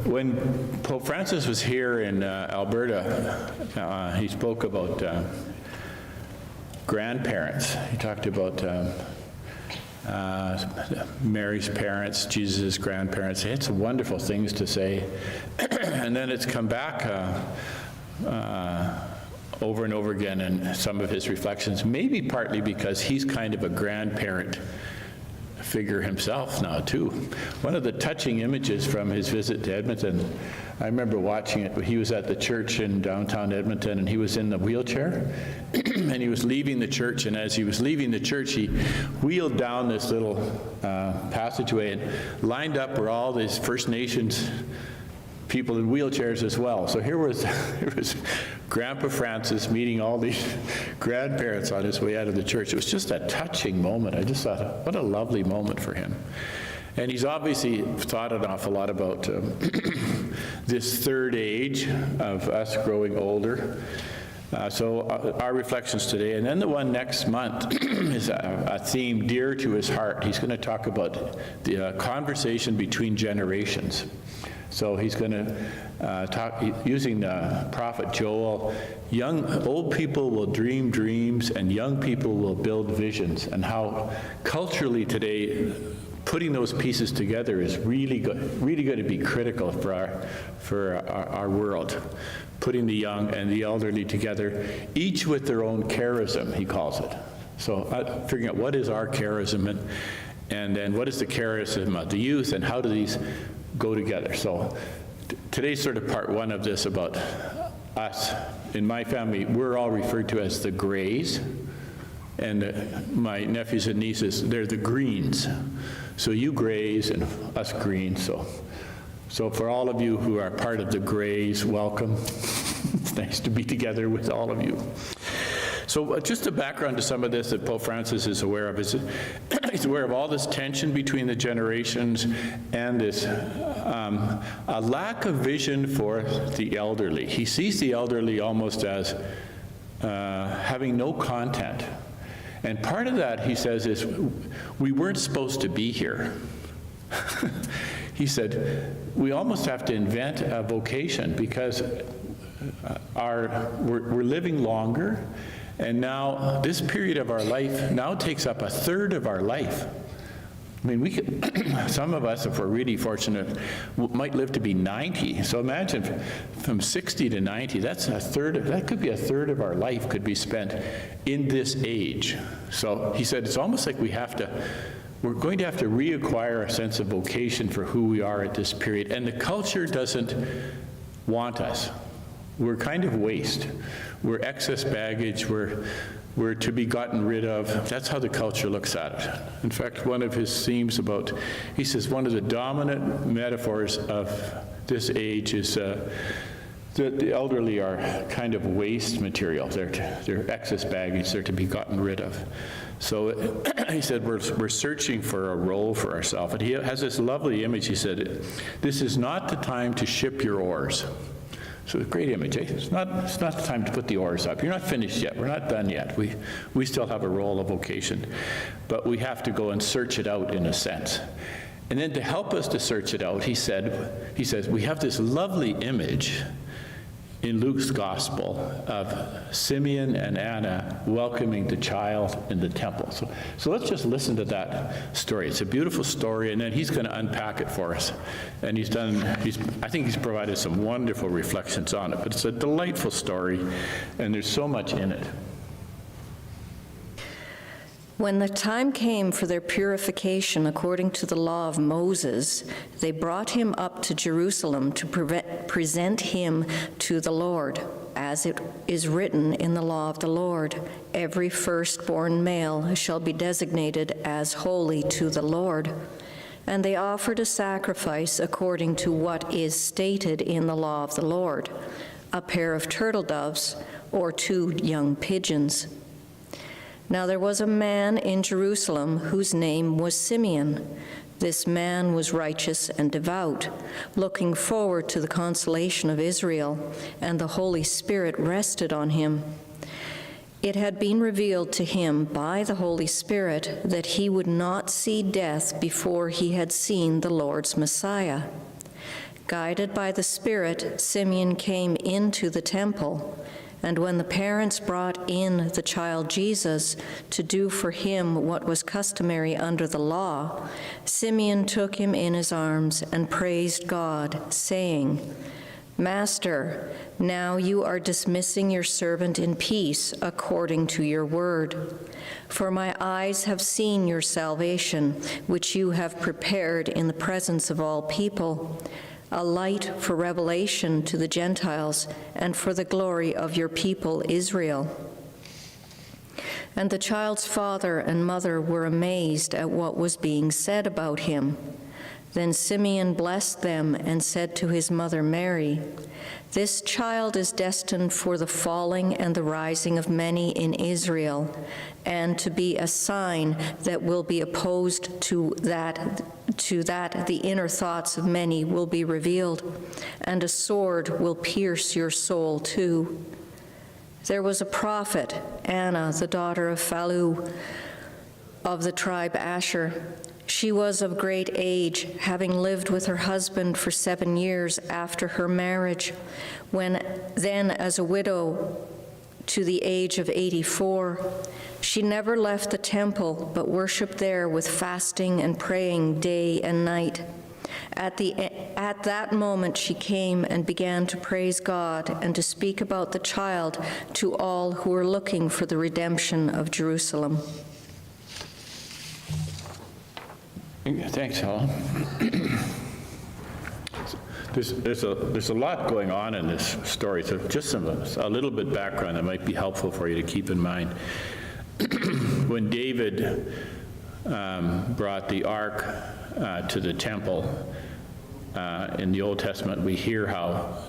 When Pope Francis was here in Alberta, he spoke about grandparents. He talked about Mary's parents, Jesus' grandparents. It's wonderful things to say. And then it's come back over and over again in some of his reflections, maybe partly because he's kind of a grandparent figure himself now too. One of the touching images from his visit to Edmonton, I remember watching it. He was at the church in downtown Edmonton, and he was in the wheelchair, and he was leaving the church, and as he was leaving the church, he wheeled down this little passageway and lined up where all these First Nations people in wheelchairs as well. So here was Grandpa Francis meeting all these grandparents on his way out of the church. It was just a touching moment. I just thought, what a lovely moment for him. And he's obviously thought an awful lot about this third age of us growing older. So our reflections today, and then the one next month is a theme dear to his heart. He's going to talk about the conversation between generations. So he's going to talk using the prophet Joel. Old people will dream dreams, and young people will build visions, and how culturally today putting those pieces together is really going to be critical for our world. Putting the young and the elderly together, each with their own charism, he calls it. So figuring out what is our charism, and then what is the charism of the youth, and how do these go together. So today's sort of part one of this about us. In my family, we're all referred to as the Grays, and my nephews and nieces, they're the Greens. So you Grays and us Greens. So for all of you who are part of the Grays, welcome. It's nice to be together with all of you. So just a background to some of this that Pope Francis is aware of is he's aware of all this tension between the generations and this a lack of vision for the elderly. He sees the elderly almost as having no content. And part of that, he says, is we weren't supposed to be here. He said, we almost have to invent a vocation because we're living longer. And now, this period of our life now takes up a third of our life. I mean, we could, some of us, if we're really fortunate, might live to be 90. So imagine from 60 to 90, that's a third, that could be a third of our life could be spent in this age. So he said, it's almost like we're going to have to reacquire a sense of vocation for who we are at this period. And the culture doesn't want us. We're kind of waste. We're excess baggage. We're to be gotten rid of. That's how the culture looks at it. In fact, one of his themes he says one of the dominant metaphors of this age is that the elderly are kind of waste material. They're excess baggage. They're to be gotten rid of. So he said we're searching for a role for ourselves. And he has this lovely image. He said, this is not the time to ship your oars. So a great image, eh? It's not the time to put the oars up. You're not finished yet. We're not done yet. We still have a role of vocation. But we have to go and search it out in a sense. And then to help us to search it out, he says, we have this lovely image in Luke's gospel of Simeon and Anna welcoming the child in the temple. So let's just listen to that story. It's a beautiful story, and then he's going to unpack it for us. And I think he's provided some wonderful reflections on it, but it's a delightful story, and there's so much in it. When the time came for their purification according to the law of Moses, they brought him up to Jerusalem to present him to the Lord. As it is written in the law of the Lord, every firstborn male shall be designated as holy to the Lord. And they offered a sacrifice according to what is stated in the law of the Lord, a pair of turtle doves or 2 young pigeons. Now there was a man in Jerusalem whose name was Simeon. This man was righteous and devout, looking forward to the consolation of Israel, and the Holy Spirit rested on him. It had been revealed to him by the Holy Spirit that he would not see death before he had seen the Lord's Messiah. Guided by the Spirit, Simeon came into the temple, and when the parents brought in the child Jesus to do for him what was customary under the law, Simeon took him in his arms and praised God, saying, "Master, now you are dismissing your servant in peace according to your word. For my eyes have seen your salvation, which you have prepared in the presence of all people, a light for revelation to the Gentiles and for the glory of your people Israel." And the child's father and mother were amazed at what was being said about him. Then Simeon blessed them and said to his mother Mary, "This child is destined for the falling and the rising of many in Israel, and to be a sign that will be opposed to that the inner thoughts of many will be revealed, and a sword will pierce your soul too." There was a prophet, Anna, the daughter of Phalu, of the tribe Asher. She was of great age, having lived with her husband for 7 years after her marriage, then as a widow to the age of 84. She never left the temple, but worshiped there with fasting and praying day and night. At that moment she came and began to praise God and to speak about the child to all who were looking for the redemption of Jerusalem. Thanks, Helen. There's a lot going on in this story, so just a little bit background that might be helpful for you to keep in mind. When David brought the ark to the temple in the Old Testament, we hear how,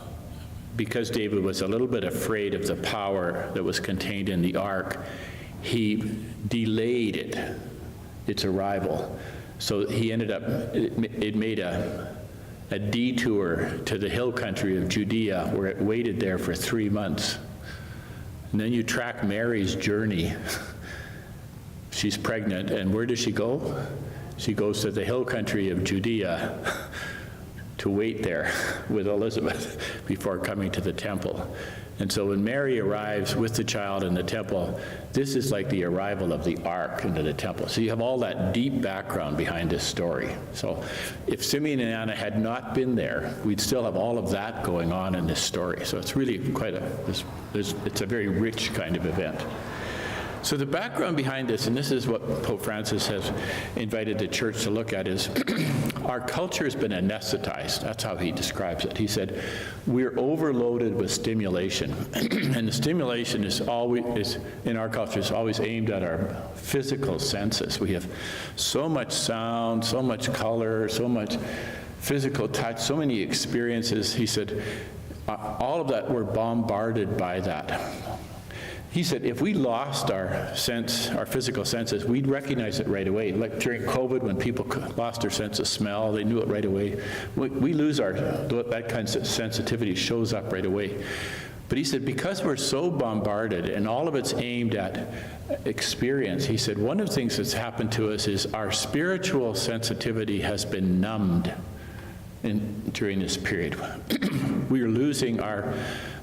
because David was a little bit afraid of the power that was contained in the ark, he delayed its arrival. So he ended up, it made a detour to the hill country of Judea, where it waited there for 3 months. And then you track Mary's journey. She's pregnant, and where does she go? She goes to the hill country of Judea to wait there with Elizabeth before coming to the temple. And so when Mary arrives with the child in the temple, this is like the arrival of the ark into the temple. So you have all that deep background behind this story. So if Simeon and Anna had not been there, we'd still have all of that going on in this story. So it's really quite it's a very rich kind of event. So the background behind this, and this is what Pope Francis has invited the church to look at, is our culture has been anesthetized. That's how he describes it. He said, we're overloaded with stimulation. And the stimulation is in our culture, is always aimed at our physical senses. We have so much sound, so much color, so much physical touch, so many experiences. He said, all of that, we're bombarded by that. He said, if we lost our physical senses, we'd recognize it right away. Like during COVID, when people lost their sense of smell, they knew it right away. We lose that kind of sensitivity shows up right away. But he said, because we're so bombarded and all of it's aimed at experience, he said, one of the things that's happened to us is our spiritual sensitivity has been numbed during this period. We are losing our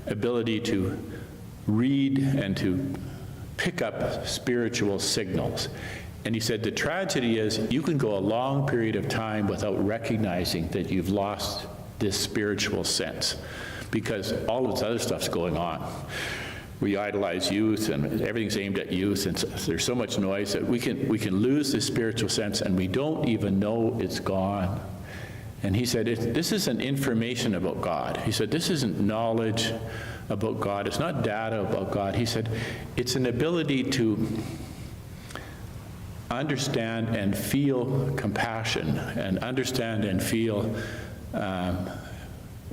ability to read and to pick up spiritual signals. And he said the tragedy is you can go a long period of time without recognizing that you've lost this spiritual sense because all of this other stuff's going on. We idolize youth and everything's aimed at youth, and there's so much noise that we can lose this spiritual sense and we don't even know it's gone. And he said this isn't information about God. He said this isn't knowledge about God. It's not data about God. He said it's an ability to understand and feel compassion and understand and feel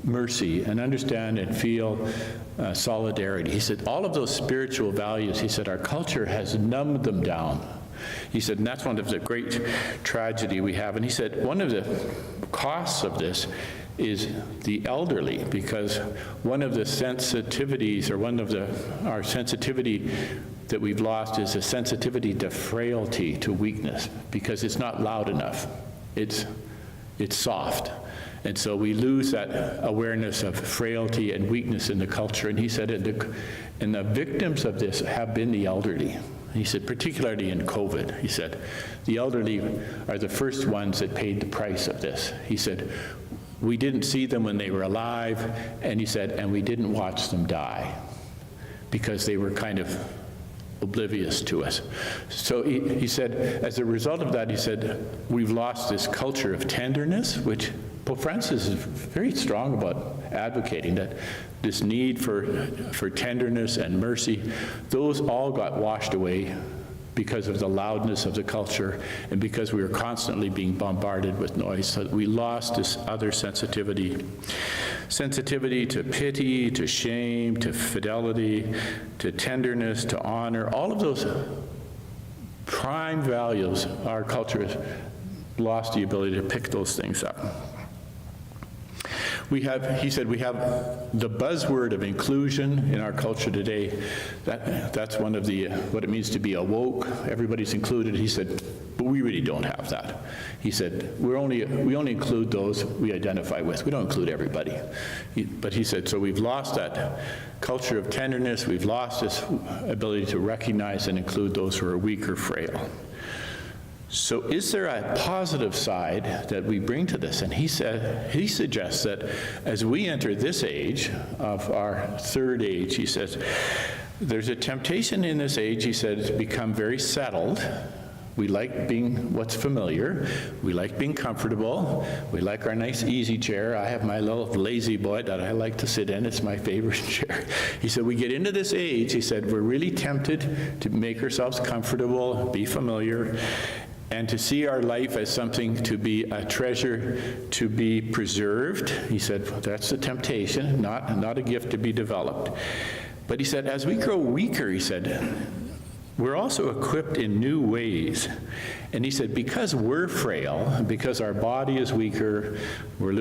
mercy and understand and feel solidarity. He said all of those spiritual values, he said our culture has numbed them down. He said, and that's one of the great tragedy we have. And he said one of the costs of this is the elderly, because one of the sensitivities, or our sensitivity that we've lost is a sensitivity to frailty, to weakness, because it's not loud enough. It's soft. And so we lose that awareness of frailty and weakness in the culture. And he said, and the victims of this have been the elderly. He said, particularly in COVID, he said, the elderly are the first ones that paid the price of this. He said, we didn't see them when they were alive, and he said, and we didn't watch them die because they were kind of oblivious to us. So he said, as a result of that, he said, we've lost this culture of tenderness, which Pope Francis is very strong about advocating, that this need for tenderness and mercy, those all got washed away because of the loudness of the culture and because we were constantly being bombarded with noise. So we lost this other sensitivity to pity, to shame, to fidelity, to tenderness, to honor. All of those prime values, our culture has lost the ability to pick those things up. He said, we have the buzzword of inclusion in our culture today. That's one of the, what it means to be awoke. Everybody's included. He said, but we really don't have that. He said, we only include those we identify with. We don't include everybody. But he said, so we've lost that culture of tenderness. We've lost this ability to recognize and include those who are weak or frail. So is there a positive side that we bring to this? And he suggests that as we enter this age of our third age, he says, there's a temptation in this age, he said, to become very settled. We like being what's familiar. We like being comfortable. We like our nice easy chair. I have my little lazy boy that I like to sit in. It's my favorite chair. He said, we get into this age, he said, we're really tempted to make ourselves comfortable, be familiar, and to see our life as something to be a treasure to be preserved. He said, that's the temptation, not a gift to be developed. But he said, as we grow weaker, he said, we're also equipped in new ways. And he said, because we're frail, because our body is weaker, we're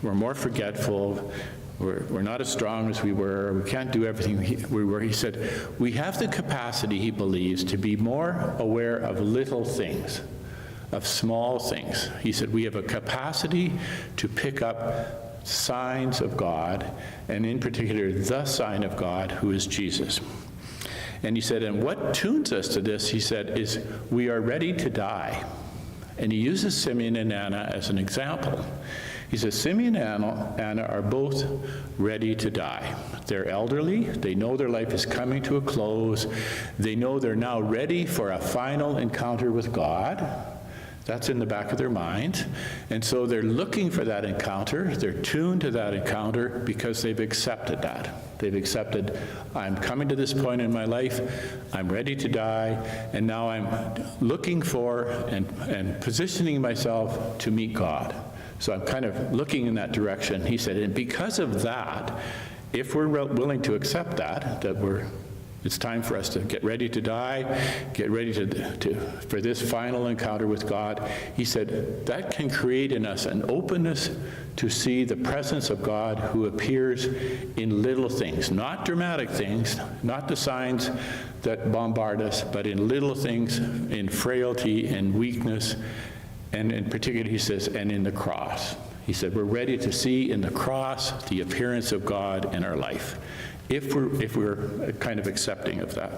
more forgetful, we're not as strong as we were, we can't do everything we were. He said, we have the capacity, he believes, to be more aware of little things, of small things. He said, we have a capacity to pick up signs of God, and in particular, the sign of God, who is Jesus. And he said, and what tunes us to this, he said, is we are ready to die. And he uses Simeon and Anna as an example. He says, Simeon and Anna are both ready to die. They're elderly. They know their life is coming to a close. They know they're now ready for a final encounter with God. That's in the back of their mind. And so they're looking for that encounter. They're tuned to that encounter because they've accepted that. They've accepted, I'm coming to this point in my life, I'm ready to die, and now I'm looking for and positioning myself to meet God. So I'm kind of looking in that direction. He said, and because of that, if we're willing to accept that it's time for us to get ready to die, get ready for this final encounter with God, he said, that can create in us an openness to see the presence of God who appears in little things, not dramatic things, not the signs that bombard us, but in little things, in frailty and weakness. And in particular, he says, and in the cross. He said, we're ready to see in the cross the appearance of God in our life, if we're kind of accepting of that.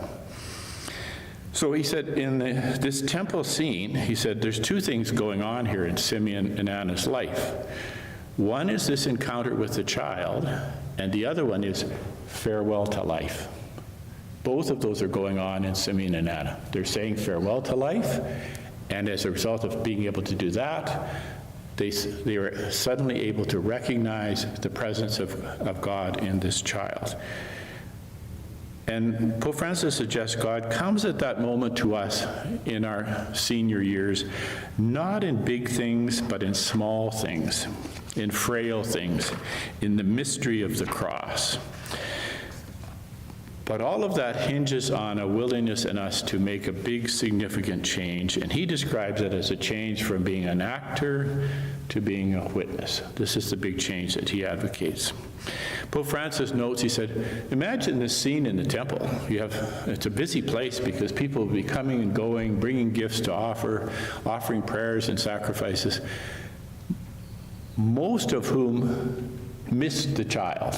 So he said, in this temple scene, he said, there's two things going on here in Simeon and Anna's life. One is this encounter with the child, and the other one is farewell to life. Both of those are going on in Simeon and Anna. They're saying farewell to life, and as a result of being able to do that, they were suddenly able to recognize the presence of God in this child. And Pope Francis suggests God comes at that moment to us in our senior years, not in big things, but in small things, in frail things, in the mystery of the cross. But all of that hinges on a willingness in us to make a big, significant change, and he describes it as a change from being an actor to being a witness. This is the big change that he advocates. Pope Francis notes, he said, imagine this scene in the temple. It's a busy place because people will be coming and going, bringing gifts to offer, offering prayers and sacrifices. most of whom missed the child.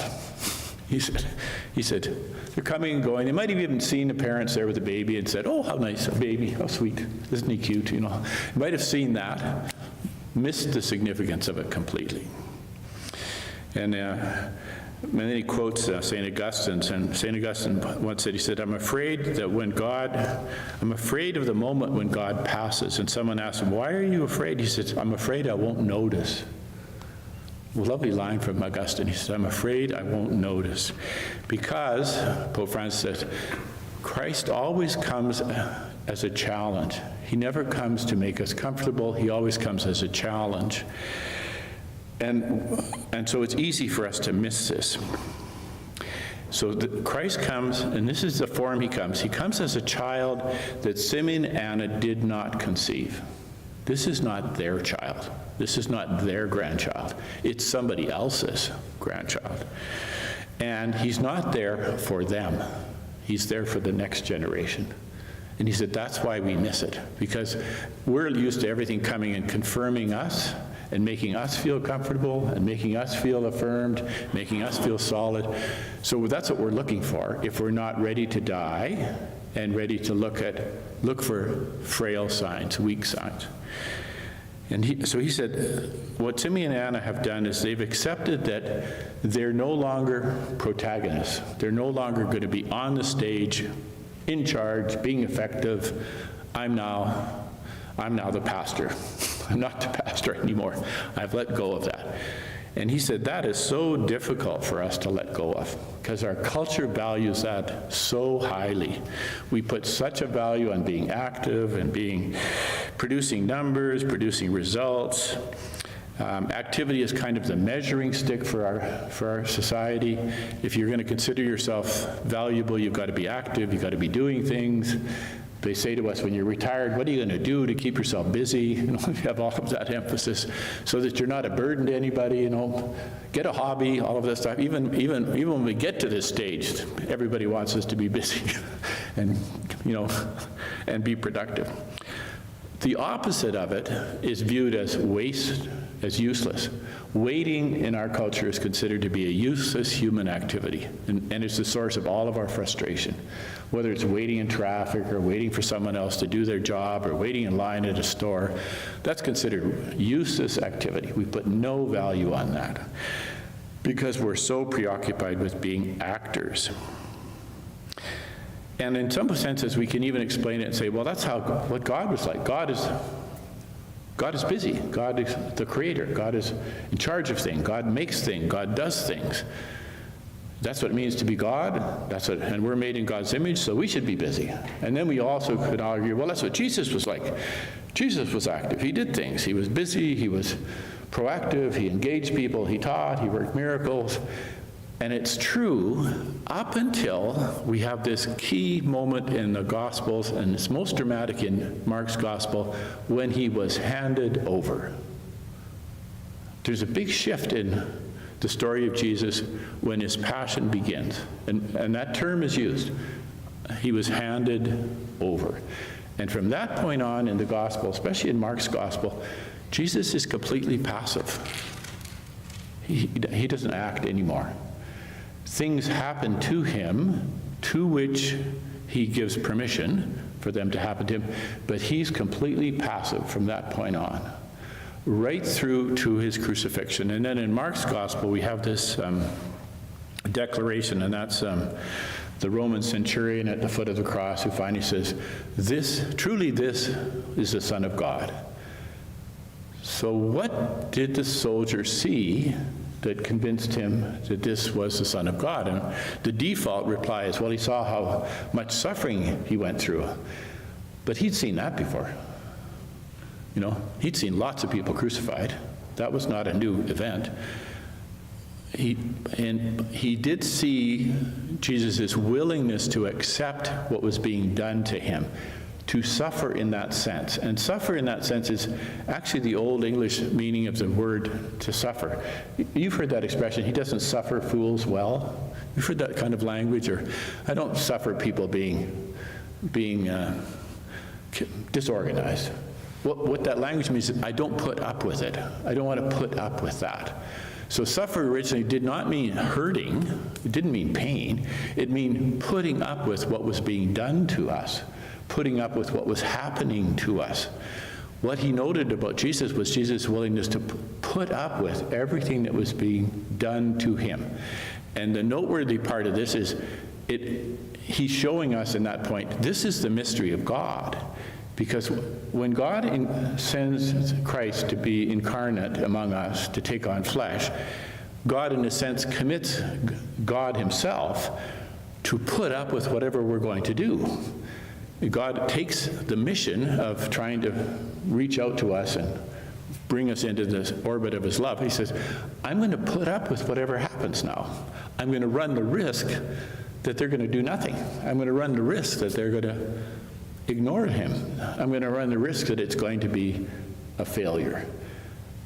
He said, they're coming and going. They might have even seen the parents there with the baby and said, oh, how nice, a baby, how sweet, isn't he cute, you know. You might have seen that, missed the significance of it completely. And then he quotes St. Augustine, and St. Augustine once said, he said, I'm afraid of the moment when God passes. And someone asked him, why are you afraid? He said, I'm afraid I won't notice. A lovely line from Augustine. He said, I'm afraid I won't notice. Because, Pope Francis says, Christ always comes as a challenge. He never comes to make us comfortable. He always comes as a challenge. And so it's easy for us to miss this. So Christ comes, and this is the form he comes. He comes as a child that Simeon and Anna did not conceive. This is not their child. This is not their grandchild. It's somebody else's grandchild. And he's not there for them. He's there for the next generation. And he said, that's why we miss it. Because we're used to everything coming and confirming us and making us feel comfortable and making us feel affirmed, making us feel solid. So that's what we're looking for if we're not ready to die and ready to look for frail signs, weak signs. And so he said, what Simeon and Anna have done is they've accepted that they're no longer protagonists. They're no longer going to be on the stage, in charge, being effective. I'm now the pastor. I'm not the pastor anymore. I've let go of that. And he said that is so difficult for us to let go of because our culture values that so highly. We put such a value on being active and producing numbers, producing results. Activity is kind of the measuring stick for our society. If you're going to consider yourself valuable, you've got to be active, you've got to be doing things. They say to us, when you're retired, what are you going to do to keep yourself busy? You know, you have all of that emphasis so that you're not a burden to anybody, you know. Get a hobby, all of that stuff. Even when we get to this stage, everybody wants us to be busy and, you know, and be productive. The opposite of it is viewed as waste, as useless. Waiting in our culture is considered to be a useless human activity, and it's the source of all of our frustration. Whether it's waiting in traffic or waiting for someone else to do their job or waiting in line at a store, that's considered useless activity. We put no value on that because we're so preoccupied with being actors. And in some senses, we can even explain it and say, well, that's what God was like. God is busy. God is the creator. God is in charge of things. God makes things. God does things. That's what it means to be God. And we're made in God's image, so we should be busy. And then we also could argue, well, that's what Jesus was like. Jesus was active. He did things. He was busy. He was proactive. He engaged people. He taught. He worked miracles. And it's true up until we have this key moment in the Gospels, and it's most dramatic in Mark's Gospel, when he was handed over. There's a big shift in the story of Jesus when his passion begins. And that term is used. He was handed over. And from that point on in the Gospel, especially in Mark's Gospel, Jesus is completely passive. He doesn't act anymore. Things happen to him, to which he gives permission for them to happen to him, but he's completely passive from that point on, right through to his crucifixion. And then in Mark's Gospel, we have this declaration, and that's the Roman centurion at the foot of the cross who finally says, this is the Son of God. So what did the soldier see that convinced him that this was the Son of God? And the default reply is, well, he saw how much suffering he went through. But he'd seen that before. You know, he'd seen lots of people crucified. That was not a new event. He did see Jesus' willingness to accept what was being done to him, to suffer in that sense. And suffer in that sense is actually the Old English meaning of the word to suffer. You've heard that expression, he doesn't suffer fools well. You've heard that kind of language, or I don't suffer people being disorganized. what that language means is I don't put up with it. I don't want to put up with that. So suffer originally did not mean hurting. It didn't mean pain. It meant putting up with what was being done to us, putting up with what was happening to us. What he noted about Jesus was Jesus' willingness to put up with everything that was being done to him. And the noteworthy part of this is he's showing us in that point, this is the mystery of God. Because when God sends Christ to be incarnate among us, to take on flesh, God, in a sense, commits God himself to put up with whatever we're going to do. God takes the mission of trying to reach out to us and bring us into this orbit of his love. He says, I'm going to put up with whatever happens now. I'm going to run the risk that they're going to do nothing. I'm going to run the risk that they're going to ignore him. I'm going to run the risk that it's going to be a failure.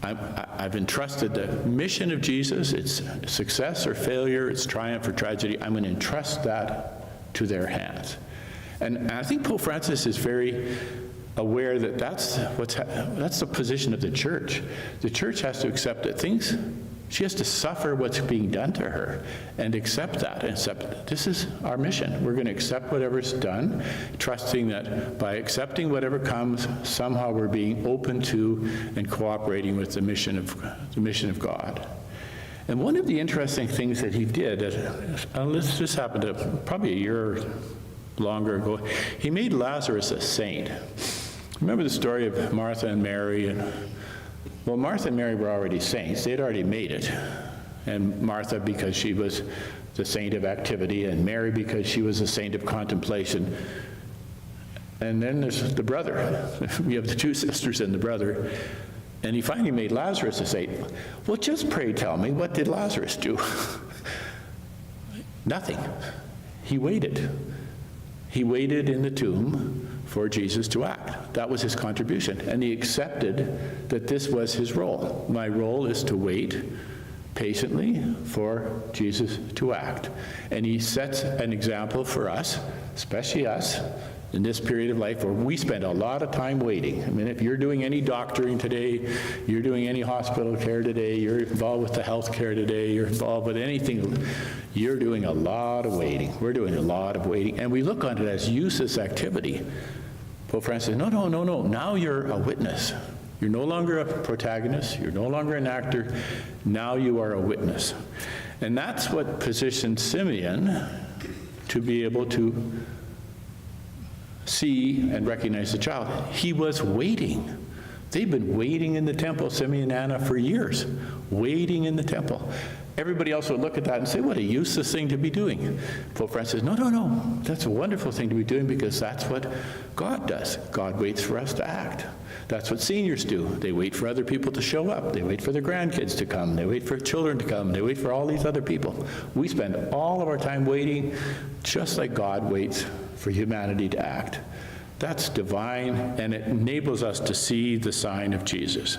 I've entrusted the mission of Jesus, its success or failure, its triumph or tragedy, I'm going to entrust that to their hands. And I think Pope Francis is very aware that that's the position of the church. The church has to accept that she has to suffer what's being done to her and accept that, and accept this is our mission. We're going to accept whatever's done, trusting that by accepting whatever comes, somehow we're being open to and cooperating with the mission of God. And one of the interesting things that he did, this happened probably a year or longer ago, he made Lazarus a saint. Remember the story of Martha and Mary? Well, Martha and Mary were already saints. They'd already made it. And Martha because she was the saint of activity, and Mary because she was a saint of contemplation. And then there's the brother. We have the two sisters and the brother. And he finally made Lazarus a saint. Well, just pray tell me, what did Lazarus do? Nothing. He waited. He waited in the tomb for Jesus to act. That was his contribution. And he accepted that this was his role. My role is to wait patiently for Jesus to act. And he sets an example for us, especially us, in this period of life where we spend a lot of time waiting. I mean, if you're doing any doctoring today, you're doing any hospital care today, you're involved with the health care today, you're involved with anything, you're doing a lot of waiting. We're doing a lot of waiting. And we look on it as useless activity. Pope Francis says, no. Now you're a witness. You're no longer a protagonist. You're no longer an actor. Now you are a witness. And that's what positioned Simeon to be able to see and recognize the child. He was waiting. They've been waiting in the temple, Simeon and Anna, for years, waiting in the temple. Everybody else would look at that and say, what a useless thing to be doing. Pope Francis says, no, that's a wonderful thing to be doing because that's what God does. God waits for us to act. That's what seniors do. They wait for other people to show up. They wait for their grandkids to come. They wait for children to come. They wait for all these other people. We spend all of our time waiting, just like God waits for humanity to act. That's divine, and it enables us to see the sign of Jesus.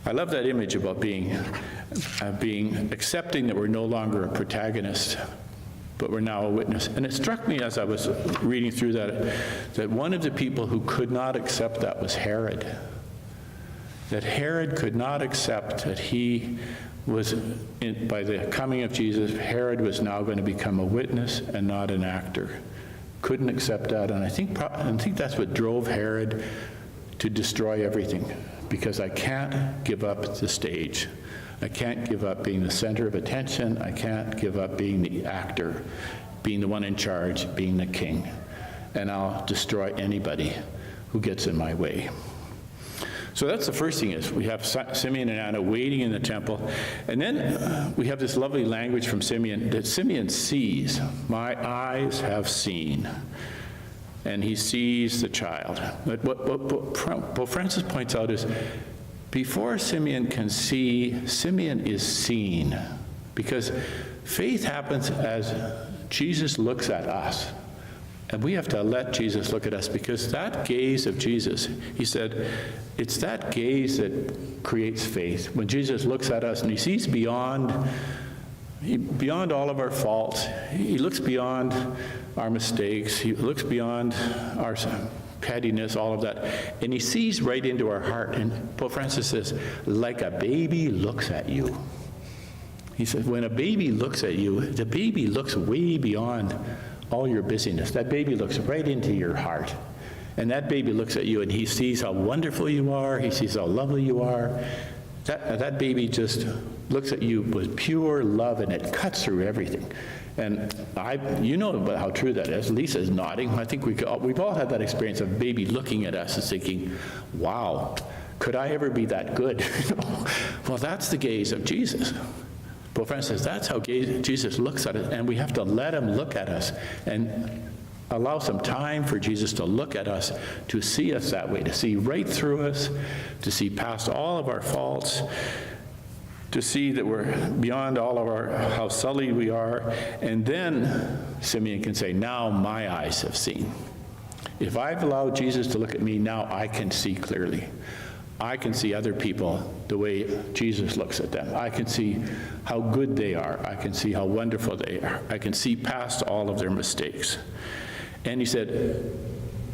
I love that image about being accepting that we're no longer a protagonist, but we're now a witness. And it struck me as I was reading through that one of the people who could not accept that was Herod. That Herod could not accept that he was, by the coming of Jesus, Herod was now going to become a witness and not an actor. Couldn't accept that, and I think that's what drove Herod to destroy everything, because I can't give up the stage. I can't give up being the center of attention. I can't give up being the actor, being the one in charge, being the king, and I'll destroy anybody who gets in my way. So that's the first thing is we have Simeon and Anna waiting in the temple. And then we have this lovely language from Simeon that Simeon sees. My eyes have seen. And he sees the child. But what Pope Francis points out is before Simeon can see, Simeon is seen. Because faith happens as Jesus looks at us. And we have to let Jesus look at us, because that gaze of Jesus, he said, it's that gaze that creates faith. When Jesus looks at us and he sees beyond all of our faults, he looks beyond our mistakes, he looks beyond our pettiness, all of that. And he sees right into our heart. And Pope Francis says, like a baby looks at you. He says, when a baby looks at you, the baby looks way beyond all your busyness. That baby looks right into your heart. And that baby looks at you and he sees how wonderful you are. He sees how lovely you are. That baby just looks at you with pure love, and it cuts through everything. And you know about how true that is. Lisa's nodding. I think we've all had that experience of baby looking at us and thinking, wow, could I ever be that good? Well, that's the gaze of Jesus. Pope Francis says that's how Jesus looks at us, and we have to let him look at us and allow some time for Jesus to look at us, to see us that way, to see right through us, to see past all of our faults, to see that we're beyond all of how sullied we are. And then Simeon can say, now my eyes have seen. If I've allowed Jesus to look at me, now I can see clearly. I can see other people the way Jesus looks at them. I can see how good they are. I can see how wonderful they are. I can see past all of their mistakes. And he said,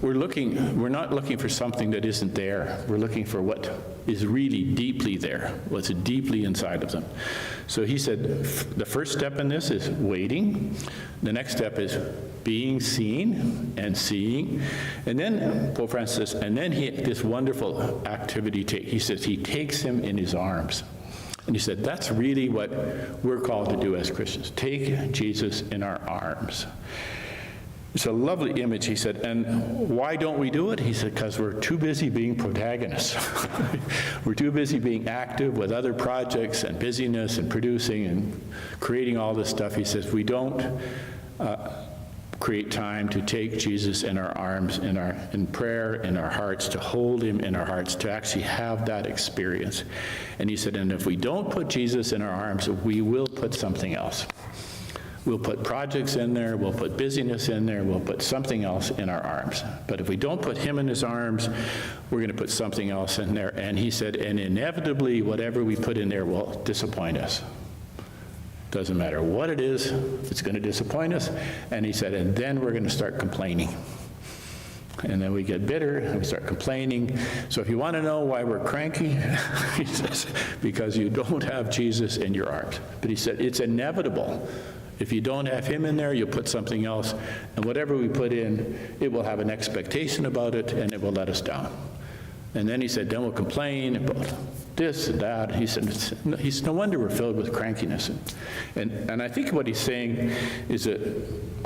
we're not looking for something that isn't there. We're looking for what is really deeply there, what's deeply inside of them. So he said, the first step in this is waiting. The next step is being seen and seeing. And then, Pope Francis says, and then this wonderful activity, he says he takes him in his arms. And he said, that's really what we're called to do as Christians, take Jesus in our arms. It's a lovely image, he said, and why don't we do it? He said, because we're too busy being protagonists. We're too busy being active with other projects and busyness and producing and creating all this stuff. He says, we don't create time to take Jesus in our arms, in prayer, in our hearts, to hold him in our hearts, to actually have that experience. And he said, and if we don't put Jesus in our arms, we will put something else. We'll put projects in there, we'll put busyness in there, we'll put something else in our arms. But if we don't put him in his arms, we're going to put something else in there. And he said, and inevitably, whatever we put in there will disappoint us. Doesn't matter what it is, it's going to disappoint us. And he said, and then we're going to start complaining. And then we get bitter, and we start complaining. So if you want to know why we're cranky, he says, because you don't have Jesus in your arms. But he said, it's inevitable. If you don't have him in there, you'll put something else, and whatever we put in, it will have an expectation about it, and it will let us down. And then he said, then we'll complain about this and that. He said, no wonder we're filled with crankiness. And I think what he's saying is that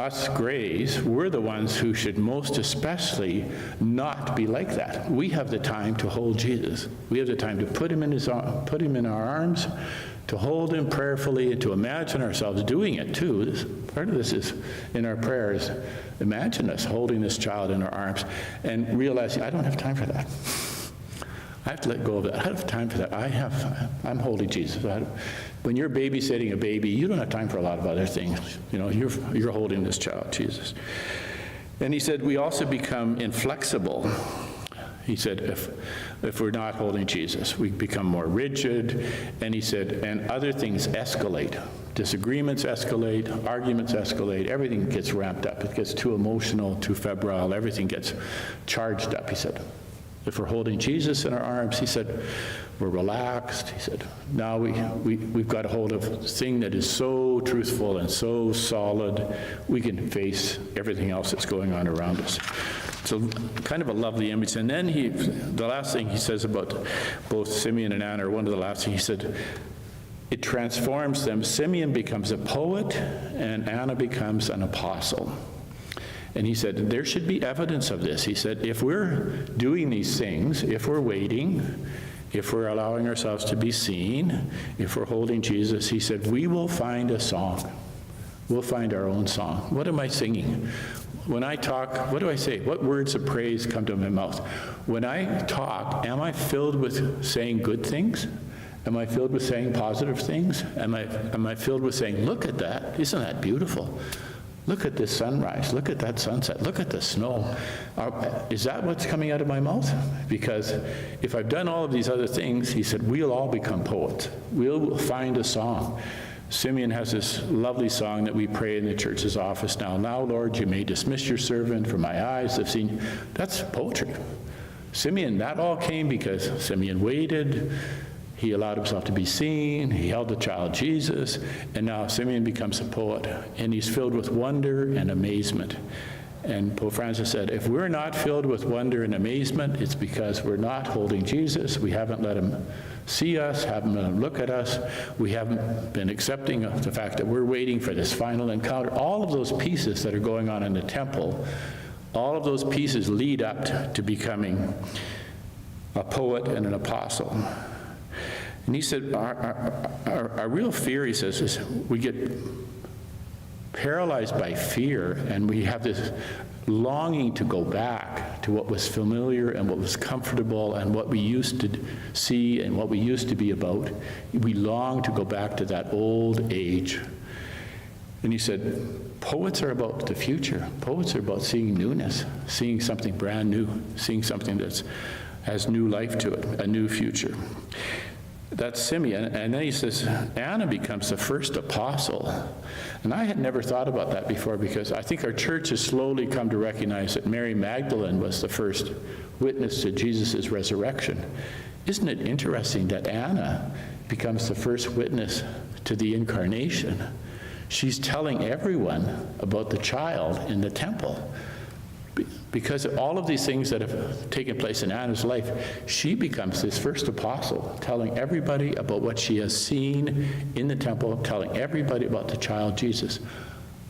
us grays, we're the ones who should most especially not be like that. We have the time to hold Jesus. We have the time to put him in our arms, to hold him prayerfully, and to imagine ourselves doing it too. Part of this is in our prayers. Imagine us holding this child in our arms and realizing, I don't have time for that. I have to let go of that. I don't have time for that. I'm holding Jesus. When you're babysitting a baby, you don't have time for a lot of other things. You know, you're holding this child, Jesus. And he said, we also become inflexible. He said, if we're not holding Jesus, we become more rigid. And he said, and other things escalate. Disagreements escalate, arguments escalate, everything gets ramped up. It gets too emotional, too febrile, everything gets charged up, he said. If we're holding Jesus in our arms, he said, we're relaxed. He said, now we've got a hold of a thing that is so truthful and so solid, we can face everything else that's going on around us. So kind of a lovely image. And then the last thing he says about both Simeon and Anna, or one of the last things, he said, it transforms them. Simeon becomes a poet, and Anna becomes an apostle. And he said, there should be evidence of this. He said, if we're doing these things, if we're waiting, if we're allowing ourselves to be seen, if we're holding Jesus, he said, we will find a song. We'll find our own song. What am I singing? When I talk, what do I say? What words of praise come to my mouth? When I talk, am I filled with saying good things? Am I filled with saying positive things? Am I filled with saying, look at that, isn't that beautiful? Look at this sunrise, look at that sunset, look at the snow. Is that what's coming out of my mouth? Because if I've done all of these other things, he said, we'll all become poets. We'll find a song. Simeon has this lovely song that we pray in the church's office now. Now, Lord, you may dismiss your servant, for my eyes have seen. That's poetry. Simeon, that all came because Simeon waited. He allowed himself to be seen. He held the child Jesus. And now Simeon becomes a poet. And he's filled with wonder and amazement. And Pope Francis said, if we're not filled with wonder and amazement, it's because we're not holding Jesus. We haven't let him see us, haven't let him look at us. We haven't been accepting of the fact that we're waiting for this final encounter. All of those pieces that are going on in the temple, all of those pieces lead up to becoming a poet and an apostle. And he said, our real fear, he says, is we get paralyzed by fear, and we have this longing to go back to what was familiar and what was comfortable and what we used to see and what we used to be about. We long to go back to that old age. And he said, poets are about the future. Poets are about seeing newness, seeing something brand new, seeing something that has new life to it, a new future. That's Simeon. And then he says, Anna becomes the first apostle. And I had never thought about that before, because I think our church has slowly come to recognize that Mary Magdalene was the first witness to Jesus' resurrection. Isn't it interesting that Anna becomes the first witness to the incarnation? She's telling everyone about the child in the temple. Because of all of these things that have taken place in Anna's life, she becomes this first apostle, telling everybody about what she has seen in the temple, telling everybody about the child Jesus.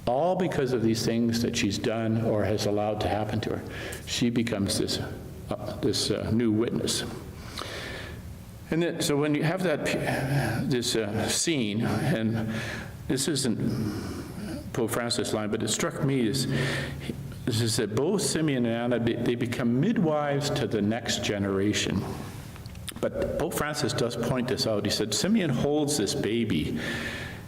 All because of these things that she's done or has allowed to happen to her. She becomes this new witness. And then, so when you have this scene, and this isn't Pope Francis' line, but it struck me as this is that both Simeon and Anna, they become midwives to the next generation. But Pope Francis does point this out. He said, Simeon holds this baby,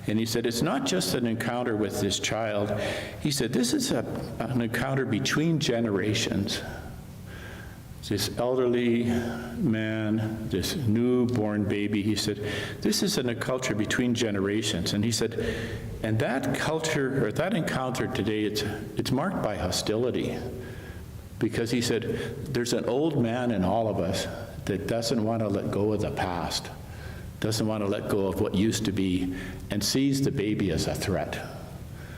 and he said, it's not just an encounter with this child. He said, this is an encounter between generations. This elderly man, this newborn baby, he said, this is an encounter between generations. And he said, and that culture, or that encounter today, it's marked by hostility. Because he said, there's an old man in all of us that doesn't want to let go of the past, doesn't want to let go of what used to be, and sees the baby as a threat,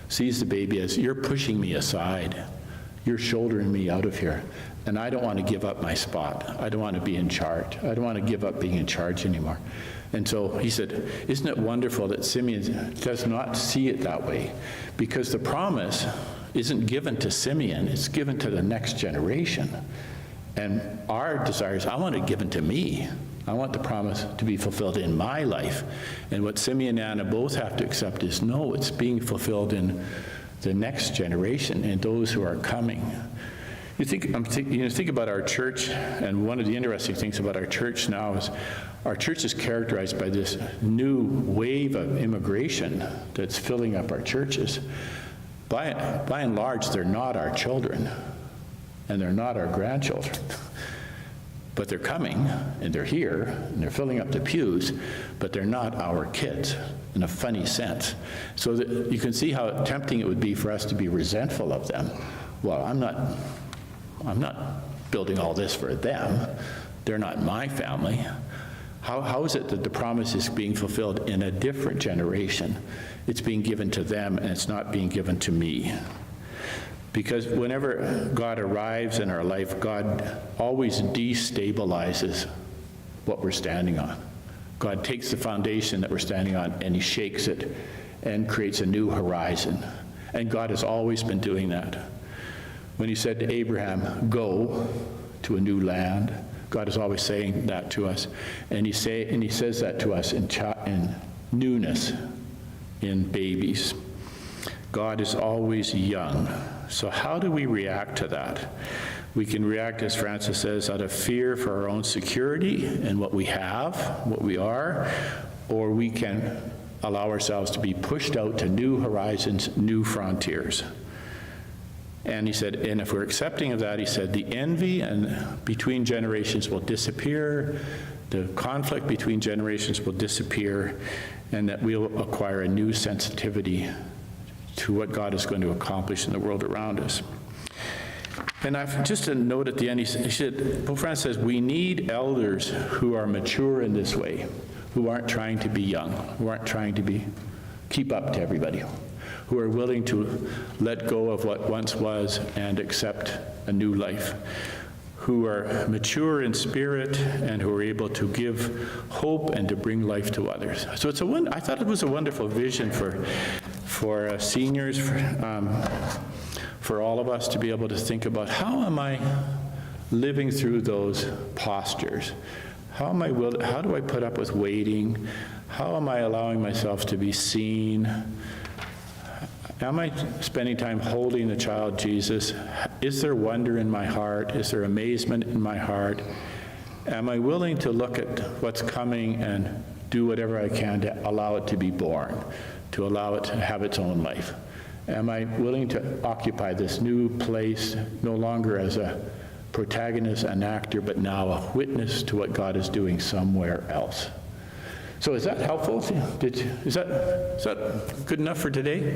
sees the baby as, you're pushing me aside, you're shouldering me out of here. And I don't want to give up my spot. I don't want to be in charge. I don't want to give up being in charge anymore. And so he said, isn't it wonderful that Simeon does not see it that way? Because the promise isn't given to Simeon, it's given to the next generation. And our desire is, I want it given to me. I want the promise to be fulfilled in my life. And what Simeon and Anna both have to accept is, no, it's being fulfilled in the next generation and those who are coming. You think about our church, and one of the interesting things about our church now is our church is characterized by this new wave of immigration that's filling up our churches. By and large, they're not our children, and they're not our grandchildren. But they're coming, and they're here, and they're filling up the pews, but they're not our kids in a funny sense. So that you can see how tempting it would be for us to be resentful of them. Well, I'm not building all this for them. They're not my family. How is it that the promise is being fulfilled in a different generation? It's being given to them, and it's not being given to me. Because whenever God arrives in our life, God always destabilizes what we're standing on. God takes the foundation that we're standing on, and he shakes it and creates a new horizon. And God has always been doing that. When he said to Abraham, go to a new land, God is always saying that to us. And he says that to us in newness, in babies. God is always young. So how do we react to that? We can react, as Francis says, out of fear for our own security and what we have, what we are, or we can allow ourselves to be pushed out to new horizons, new frontiers. And he said, and if we're accepting of that, he said, the envy and between generations will disappear, the conflict between generations will disappear, and that we'll acquire a new sensitivity to what God is going to accomplish in the world around us. And just a note at the end, Pope Francis says, we need elders who are mature in this way, who aren't trying to be young, who aren't trying to keep up to everybody, who are willing to let go of what once was and accept a new life, who are mature in spirit and who are able to give hope and to bring life to others. So I thought it was a wonderful vision for seniors, for all of us to be able to think about, how am I living through those postures? How do I put up with waiting? How am I allowing myself to be seen? Am I spending time holding the child Jesus? Is there wonder in my heart? Is there amazement in my heart? Am I willing to look at what's coming and do whatever I can to allow it to be born, to allow it to have its own life? Am I willing to occupy this new place, no longer as a protagonist, an actor, but now a witness to what God is doing somewhere else? So is that helpful? Is that good enough for today?